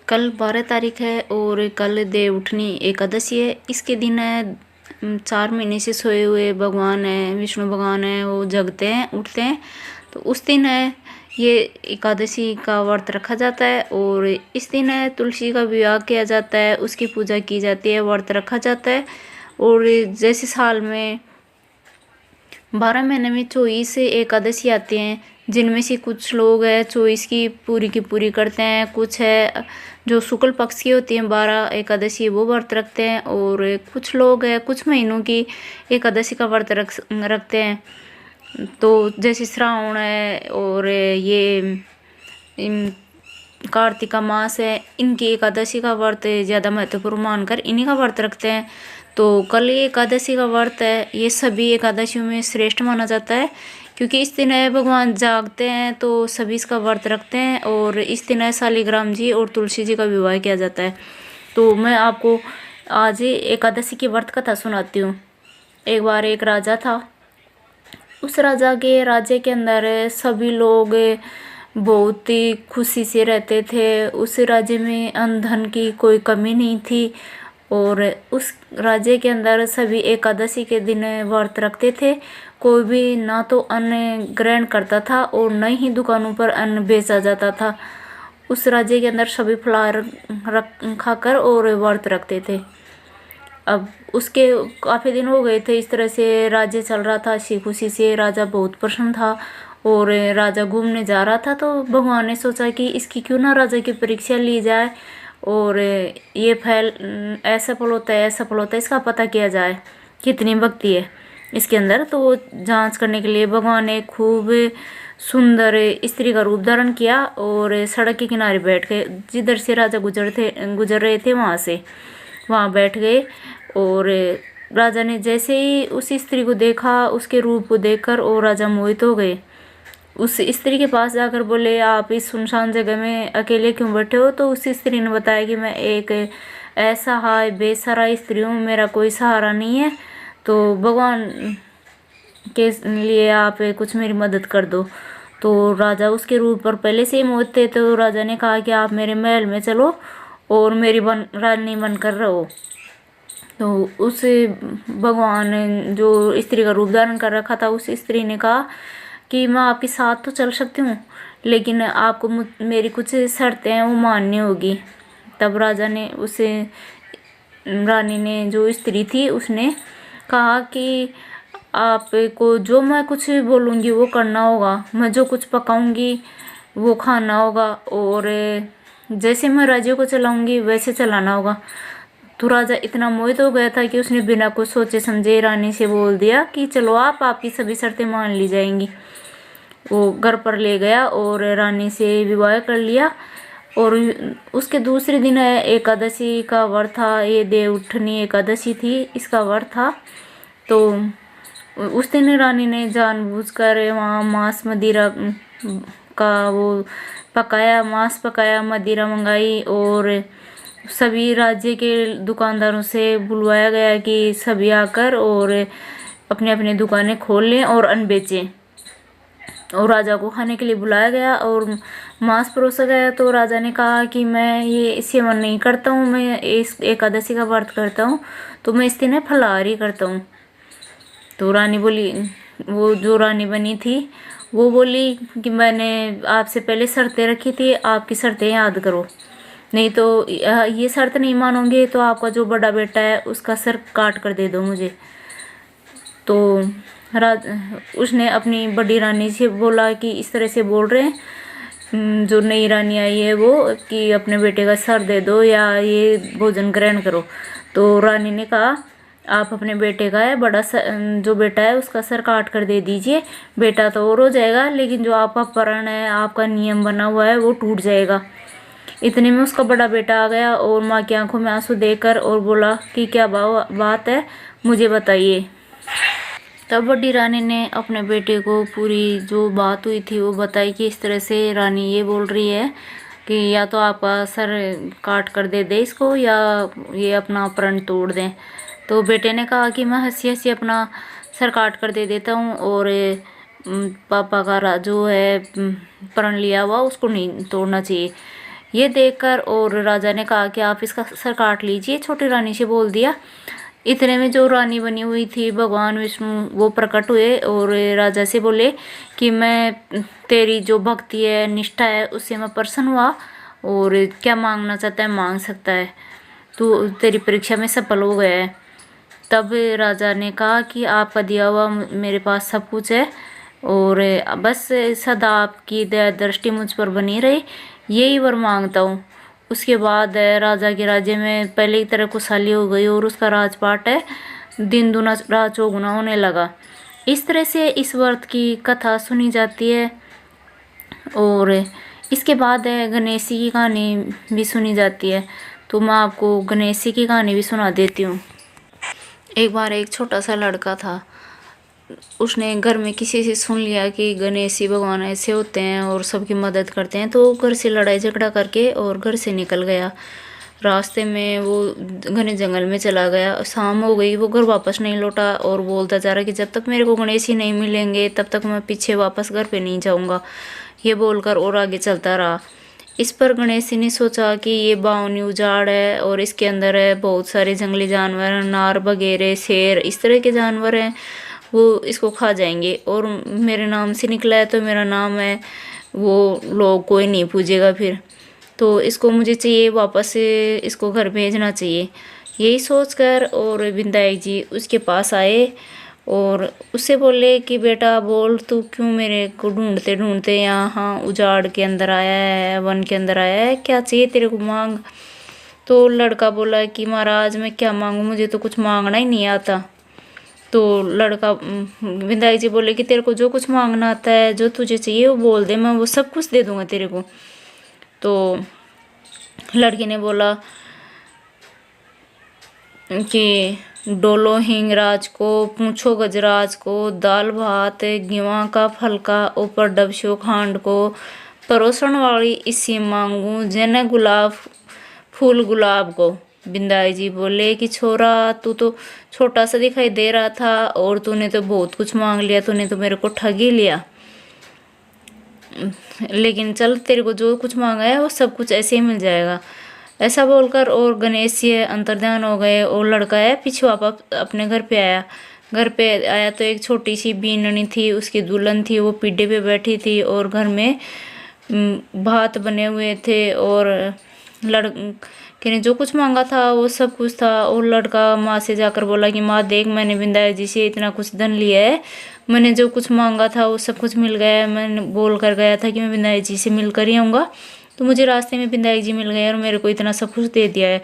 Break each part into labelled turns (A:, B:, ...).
A: कल 12 तारीख है और कल देव उठनी एकादशी है। इसके दिन है 4 महीने से सोए हुए भगवान है, विष्णु भगवान है, वो जगते हैं, उठते हैं। तो उस दिन है ये एकादशी का व्रत रखा जाता है और इस दिन है तुलसी का विवाह किया जाता है, उसकी पूजा की जाती है, व्रत रखा जाता है। और जैसे साल में 12 महीने में 24 एकादशी आती हैं, जिनमें से कुछ लोग है 24 की पूरी करते हैं। कुछ है जो शुक्ल पक्ष की होती हैं 12 एकादशी, वो व्रत रखते हैं। और कुछ लोग है कुछ महीनों की एकादशी का व्रत रखते हैं। तो जैसे श्रावण है और ये कार्तिका मास है, इनकी एकादशी का व्रत ज़्यादा महत्वपूर्ण मानकर इन्हीं का व्रत रखते हैं। तो कल ये एकादशी का व्रत है, ये सभी एकादशियों में श्रेष्ठ माना जाता है, क्योंकि इस दिन है भगवान जागते हैं तो सभी इसका व्रत रखते हैं। और इस दिन है शालिग्राम जी और तुलसी जी का विवाह किया जाता है। तो मैं आपको आज एकादशी की व्रत कथा सुनाती हूँ। एक बार एक राजा था। उस राजा के राज्य के अंदर सभी लोग बहुत ही खुशी से रहते थे। उस राज्य में अन्न धन की कोई कमी नहीं थी। और उस राज्य के अंदर सभी एकादशी के दिन व्रत रखते थे। कोई भी ना तो अन्न ग्रहण करता था और न ही दुकानों पर अन्न बेचा जाता था। उस राज्य के अंदर सभी फलाहार खाकर और व्रत रखते थे। अब उसके काफ़ी दिन हो गए थे, इस तरह से राज्य चल रहा था अच्छी खुशी से। राजा बहुत प्रसन्न था और राजा घूमने जा रहा था। तो भगवान ने सोचा कि इसकी क्यों ना राजा की परीक्षा ली जाए और ये फल असफल होता है असफल होता है, इसका पता किया जाए कितनी भक्ति है इसके अंदर। तो वो जांच करने के लिए भगवान ने खूब सुंदर स्त्री का रूप धारण किया और सड़क के किनारे बैठ गए। जिधर से राजा गुजर रहे थे वहाँ बैठ गए। और राजा ने जैसे ही उस स्त्री को देखा, उसके रूप को देखकर और राजा मोहित हो गए। उस स्त्री के पास जाकर बोले, आप इस सुनसान जगह में अकेले क्यों बैठे हो? तो उस स्त्री ने बताया कि मैं एक असहाय बेसहारा स्त्री हूँ, मेरा कोई सहारा नहीं है, तो भगवान के लिए आप कुछ मेरी मदद कर दो। तो राजा उसके रूप पर पहले से ही मोहित थे। तो राजा ने कहा कि आप मेरे महल में चलो और मेरी रानी बनकर रहो। तो उस भगवान ने जो स्त्री का रूप धारण कर रखा था, उस स्त्री ने कहा कि मैं आपके साथ तो चल सकती हूँ, लेकिन आपको मेरी कुछ शर्तें हैं वो माननी होगी। तब राजा ने उसे रानी ने जो स्त्री थी उसने कहा कि आपको जो मैं कुछ बोलूँगी वो करना होगा, मैं जो कुछ पकाऊँगी वो खाना होगा और जैसे मैं राज्य को चलाऊँगी वैसे चलाना होगा। तो राजा इतना मोहित हो गया था कि उसने बिना कुछ सोचे समझे रानी से बोल दिया कि चलो आपकी सभी शर्तें मान ली जाएंगी। वो घर पर ले गया और रानी से विवाह कर लिया। और उसके दूसरे दिन एकादशी का व्रत था, ये देव उठनी एकादशी थी, इसका व्रत था। तो उस दिन रानी ने जानबूझकर वहाँ मांस मदिरा का वो मांस पकाया, मदिरा मंगाई और सभी राज्य के दुकानदारों से बुलवाया गया कि सभी आकर और अपने अपने दुकानें खोल लें और अन्न बेचें। और राजा को खाने के लिए बुलाया गया और मांस परोसा गया। तो राजा ने कहा कि मैं ये सेवन नहीं करता हूँ, मैं इस एकादशी का व्रत करता हूँ, तो मैं इस दिन फलाहार ही करता हूँ। तो रानी बोली, वो जो रानी बनी थी वो बोली कि मैंने आपसे पहले शर्तें रखी थी, आपकी शर्तें याद करो, नहीं तो ये शर्त नहीं मानोगे तो आपका जो बड़ा बेटा है उसका सर काट कर दे दो मुझे। तो उसने अपनी बड़ी रानी से बोला कि इस तरह से बोल रहे हैं जो नई रानी आई है वो, कि अपने बेटे का सर दे दो या ये भोजन ग्रहण करो। तो रानी ने कहा, आप अपने बेटे का है बड़ा जो बेटा है उसका सर काट कर दे दीजिए, बेटा तो और हो जाएगा, लेकिन जो आपका प्रण है, आपका नियम बना हुआ है, वो टूट जाएगा। इतने में उसका बड़ा बेटा आ गया और माँ की आंखों में आंसू देकर और बोला कि क्या बात है, मुझे बताइए। तब बड़ी रानी ने अपने बेटे को पूरी जो बात हुई थी वो बताई कि इस तरह से रानी ये बोल रही है कि या तो आपका सर काट कर दे दे इसको या ये अपना प्रण तोड़ दें। तो बेटे ने कहा कि मैं हंसी हंसी अपना सर काट कर दे देता हूँ और पापा का जो है प्रण लिया हुआ उसको नहीं तोड़ना चाहिए। ये देखकर और राजा ने कहा कि आप इसका सर काट लीजिए। छोटी रानी से बोल दिया। इतने में जो रानी बनी हुई थी भगवान विष्णु वो प्रकट हुए और राजा से बोले कि मैं तेरी जो भक्ति है निष्ठा है उससे मैं प्रसन्न हुआ और क्या मांगना चाहता है मांग सकता है, तू तेरी परीक्षा में सफल हो गया है। तब राजा ने कहा कि आपका दिया हुआ मेरे पास सब कुछ है और बस सदा आपकी दया दृष्टि मुझ पर बनी रहे, यही वर मांगता हूँ। उसके बाद राजा के राज्य में पहले की तरह खुशहाली हो गई और उसका राजपाट है दिन दुना रात चौगुना होने लगा। इस तरह से इस व्रत की कथा सुनी जाती है। और इसके बाद गणेश जी की कहानी भी सुनी जाती है। तो मैं आपको गणेश जी की कहानी भी सुना देती हूँ। एक बार एक छोटा सा लड़का था, उसने घर में किसी से सुन लिया कि गणेश जी भगवान ऐसे होते हैं और सबकी मदद करते हैं, तो घर से लड़ाई झगड़ा करके और घर से निकल गया। रास्ते में वो घने जंगल में चला गया। शाम हो गई, वो घर वापस नहीं लौटा और बोलता जा रहा कि जब तक मेरे को गणेश जी नहीं मिलेंगे तब तक मैं पीछे वापस घर पे नहीं जाऊंगा। ये बोलकर और आगे चलता रहा। इस पर गणेश जी ने सोचा कि ये बावनी उजाड़ है और इसके अंदर है बहुत सारे जंगली जानवर, नार वगैरह, शेर, इस तरह के जानवर हैं, वो इसको खा जाएंगे और मेरे नाम से निकला है तो मेरा नाम है वो लोग कोई नहीं पूछेगा फिर, तो इसको मुझे चाहिए वापस से इसको घर भेजना चाहिए। यही सोचकर और विधायक जी उसके पास आए और उससे बोले कि बेटा बोल, तू क्यों मेरे को ढूंढते ढूंढते यहाँ उजाड़ के अंदर आया है, वन के अंदर आया है, क्या चाहिए तेरे को, मांग। तो लड़का बोला कि महाराज मैं क्या मांगू, मुझे तो कुछ मांगना ही नहीं आता। तो लड़का विधायक जी बोले कि तेरे को जो कुछ मांगना आता है, जो तुझे चाहिए वो बोल दे, मैं वो सब कुछ दे दूंगा तेरे को। तो लड़के ने बोला कि डोलो हिंगराज को, पूछो गजराज को, दाल भात गेवा का फलका, ऊपर डबशो खांड को, परोसन वाली इसी मांगू, जन गुलाब फूल गुलाब को। बिंदाई जी बोले कि छोरा तू तो छोटा सा दिखाई दे रहा था और तूने तो बहुत कुछ मांग लिया, तूने तो मेरे को ठग ही लिया, लेकिन चल तेरे को जो कुछ मांगा है वो सब कुछ ऐसे ही मिल जाएगा। ऐसा बोलकर और गणेश जी अंतर्ध्यान हो गए और लड़का है पीछे वापस अपने घर पे आया। घर पे आया तो एक छोटी सी बीननी थी, उसकी दुल्हन थी, वो पीढ़े पे बैठी थी और घर में भात बने हुए थे और लड़के ने जो कुछ मांगा था वो सब कुछ था। और लड़का माँ से जाकर बोला कि माँ देख, मैंने विंध्याचल जी से इतना कुछ धन लिया है, मैंने जो कुछ मांगा था वो सब कुछ मिल गया है। मैंने बोल कर गया था कि मैं विंध्याचल जी से मिलकर ही आऊँगा, तो मुझे रास्ते में विंध्याचल जी मिल गए और मेरे को इतना सब कुछ दे दिया है।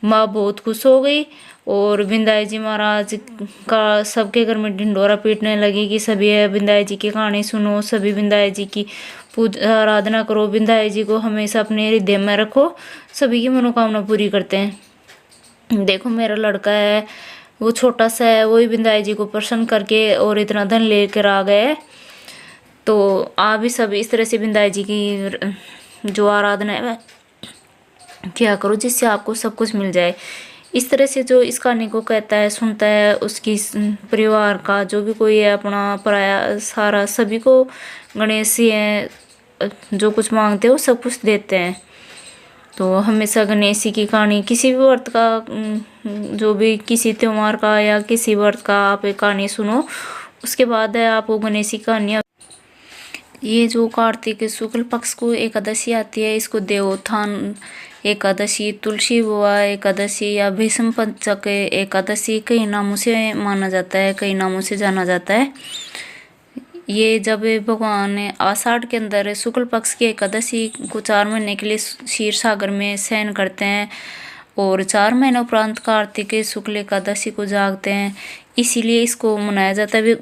A: माँ बहुत खुश हो गई और विंध्याचल जी महाराज का सबके घर में ढिंढोरा पीटने लगी कि सभी विंध्याचल जी की कहानी सुनो, सभी विंध्याचल जी की पूजा आराधना करो, विंध्याचल जी को हमेशा अपने हृदय में रखो, सभी की मनोकामना पूरी करते हैं। देखो मेरा लड़का है वो छोटा सा है, वही विंध्याचल जी को प्रसन्न करके और इतना धन लेकर आ गए। तो आप भी सब इस तरह से विंध्याचल जी की जो आराधना है क्या करो जिससे आपको सब कुछ मिल जाए। इस तरह से जो इस कहानी को कहता है, सुनता है, उसकी परिवार का जो भी कोई है अपना पराया सारा सभी को गणेश जी हैं जो कुछ मांगते हैं वो सब कुछ देते हैं। तो हमेशा गणेश जी की कहानी किसी भी व्रत का जो भी किसी त्यौहार का या किसी व्रत का आप एक कहानी सुनो, उसके बाद है आपको गणेश जी की कहानियाँ। ये जो कार्तिक शुक्ल पक्ष को एकादशी आती है, इसको देवोत्थान एकादशी, तुलसी विवाह एकादशी या भीष्म पंचक एकादशी कई नामों से माना जाता है, कई नामों से जाना जाता है। ये जब भगवान आषाढ़ के अंदर शुक्ल पक्ष की एकादशी को 4 महीने के लिए क्षीर सागर में शयन करते हैं और 4 महीनों उपरांत कार्तिक शुक्ल एकादशी को जागते हैं, इसीलिए इसको मनाया जाता है।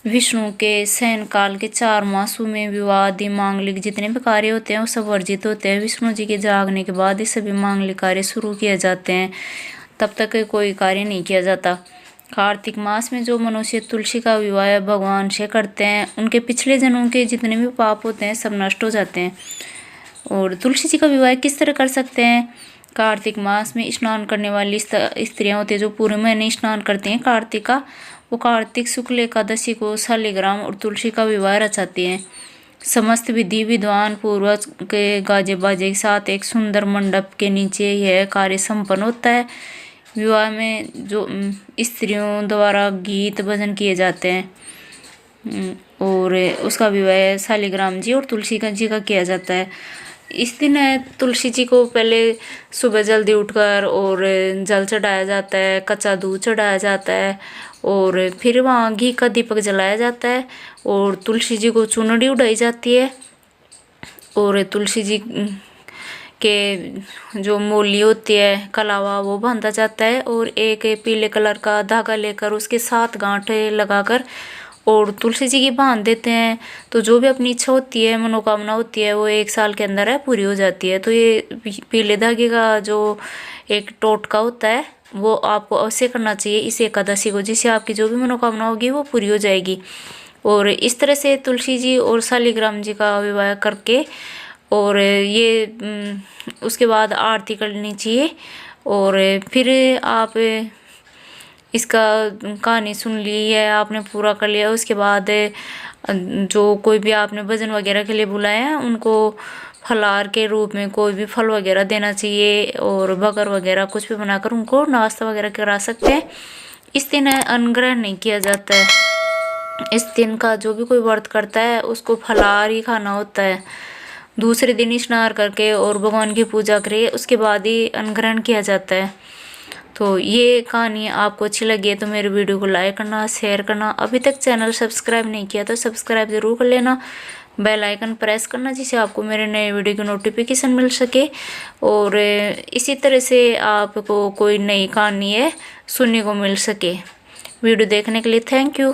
A: विष्णु के शयन काल के 4 मासों में विवाह आदि मांगलिक जितने भी कार्य होते हैं वो सब वर्जित होते हैं। विष्णु जी के जागने के बाद ही सभी मांगलिक कार्य शुरू किए जाते हैं, तब तक कोई कार्य नहीं किया जाता। कार्तिक मास में जो मनुष्य तुलसी का विवाह भगवान से करते हैं उनके पिछले जन्मों के जितने भी पाप होते हैं सब नष्ट हो जाते हैं। और तुलसी जी का विवाह किस तरह कर सकते हैं? कार्तिक मास में स्नान करने वाली स्त्रियां होती है जो पूरे महीने स्नान करती हैं कार्तिक का, वो कार्तिक शुक्ल एकादशी को शालिग्राम और तुलसी का विवाह रचाती हैं। समस्त विधि विद्वान पूर्वज के गाजे बाजे के साथ एक सुंदर मंडप के नीचे यह कार्य संपन्न होता है। विवाह में जो स्त्रियों द्वारा गीत भजन किए जाते हैं और उसका विवाह शालिग्राम जी और तुलसी जी का किया जाता है। इस दिन तुलसी जी को पहले सुबह जल्दी उठकर और जल चढ़ाया जाता है, कच्चा दूध चढ़ाया जाता है और फिर वहाँ घी का दीपक जलाया जाता है और तुलसी जी को चुनरी उड़ाई जाती है और तुलसी जी के जो मोली होती है कलावा वो बांधा जाता है और एक पीले कलर का धागा लेकर उसके 7 गांठ लगाकर और तुलसी जी की बांध देते हैं। तो जो भी अपनी इच्छा होती है, मनोकामना होती है, वो 1 साल के अंदर है पूरी हो जाती है। तो ये पीले धागे का जो एक टोटका होता है वो आपको अवश्य करना चाहिए इस एकादशी को, जिससे आपकी जो भी मनोकामना होगी वो पूरी हो जाएगी। और इस तरह से तुलसी जी और शालिग्राम जी का विवाह करके और ये उसके बाद आरती करनी चाहिए और फिर आप इसका कहानी सुन ली है आपने, पूरा कर लिया। उसके बाद जो कोई भी आपने भजन वगैरह के लिए बुलाया है उनको फलाहार के रूप में कोई भी फल वगैरह देना चाहिए और बगर वगैरह कुछ भी बनाकर उनको नाश्ता वगैरह करा सकते हैं। इस दिन अन्न ग्रहण नहीं किया जाता है। इस दिन का जो भी कोई व्रत करता है उसको फलाहार ही खाना होता है। दूसरे दिन स्नान करके और भगवान की पूजा करे उसके बाद ही अन्न ग्रहण किया जाता है। तो ये कहानी आपको अच्छी लगी है तो मेरे वीडियो को लाइक करना, शेयर करना। अभी तक चैनल सब्सक्राइब नहीं किया तो सब्सक्राइब ज़रूर कर लेना, बेल आइकन प्रेस करना जिससे आपको मेरे नए वीडियो की नोटिफिकेशन मिल सके। और इसी तरह से आपको कोई नई कहानी है सुनने को मिल सके। वीडियो देखने के लिए थैंक यू।